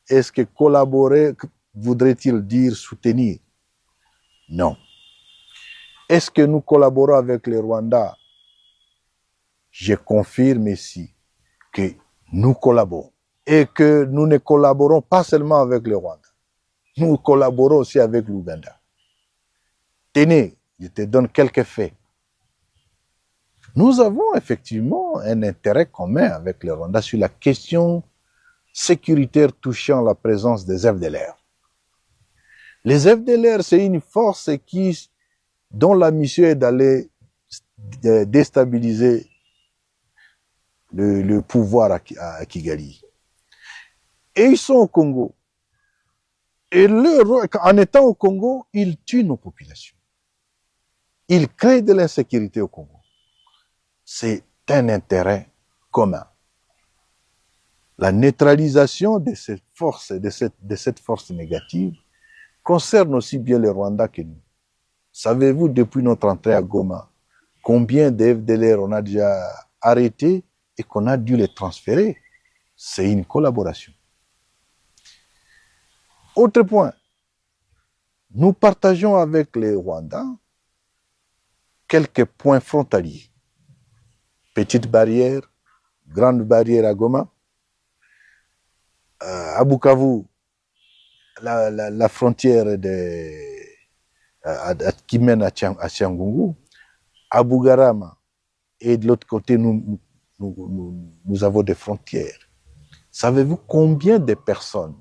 Est-ce que collaborer voudrait-il dire soutenir? Non. Est-ce que nous collaborons avec le Rwanda? Je confirme ici que nous collaborons et que nous ne collaborons pas seulement avec le Rwanda. Nous collaborons aussi avec l'Ouganda. Tenez, je te donne quelques faits. Nous avons effectivement un intérêt commun avec le Rwanda sur la question sécuritaire touchant la présence des FDLR. Les FDLR, c'est une force dont la mission est d'aller déstabiliser le pouvoir à Kigali. Et ils sont au Congo. Et en étant au Congo, ils tuent nos populations. Ils créent de l'insécurité au Congo. C'est un intérêt commun. La neutralisation de cette force, de cette force négative, concerne aussi bien le Rwanda que nous. Savez-vous, depuis notre entrée à Goma, combien de FDLR on a déjà arrêtés et qu'on a dû les transférer? C'est une collaboration. Autre point, nous partageons avec les Rwandais quelques points frontaliers. Petite barrière, grande barrière à Goma, à Bukavu, la frontière qui mène à Tchangungu, à Bugarama, et de l'autre côté, nous avons des frontières. Savez-vous combien de personnes,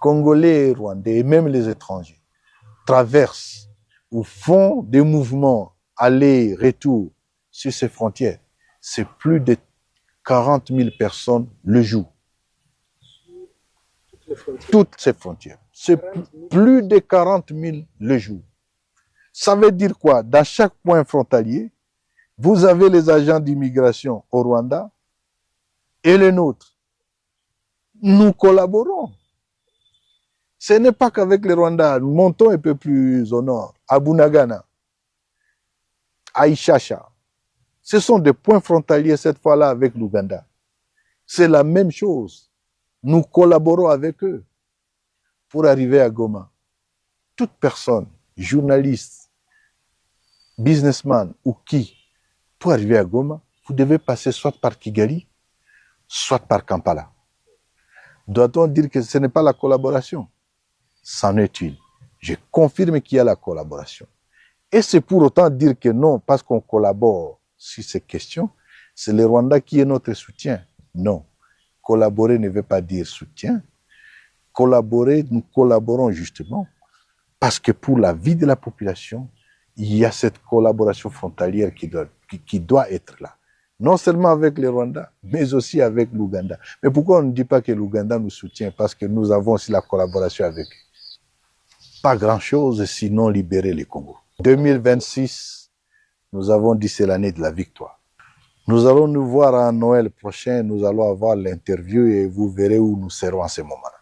Congolais et Rwandais, et même les étrangers, traversent ou font des mouvements aller-retour sur ces frontières? C'est plus de 40 000 personnes le jour. Toutes ces frontières. C'est plus de 40 000 le jour. Ça veut dire quoi? Dans chaque point frontalier, vous avez les agents d'immigration au Rwanda et les nôtres. Nous collaborons. Ce n'est pas qu'avec les Rwandais. Nous montons un peu plus au nord, à Bunagana, à Ishasha. Ce sont des points frontaliers cette fois-là avec l'Ouganda. C'est la même chose. Nous collaborons avec eux pour arriver à Goma. Toute personne, journaliste, businessman ou qui, pour arriver à Goma, vous devez passer soit par Kigali, soit par Kampala. Doit-on dire que ce n'est pas la collaboration? C'en est une. Je confirme qu'il y a la collaboration. Et c'est pour autant dire que non, parce qu'on collabore sur ces questions, c'est le Rwanda qui est notre soutien. Non. Collaborer ne veut pas dire soutien. Collaborer, nous collaborons justement parce que pour la vie de la population, il y a cette collaboration frontalière qui doit être là. Non seulement avec les Rwandais, mais aussi avec l'Ouganda. Mais pourquoi on ne dit pas que l'Ouganda nous soutient? Parce que nous avons aussi la collaboration avec eux. Pas grand-chose, sinon libérer les Congos. 2026, nous avons dit c'est l'année de la victoire. Nous allons nous voir à Noël prochain, nous allons avoir l'interview et vous verrez où nous serons en ce moment-là.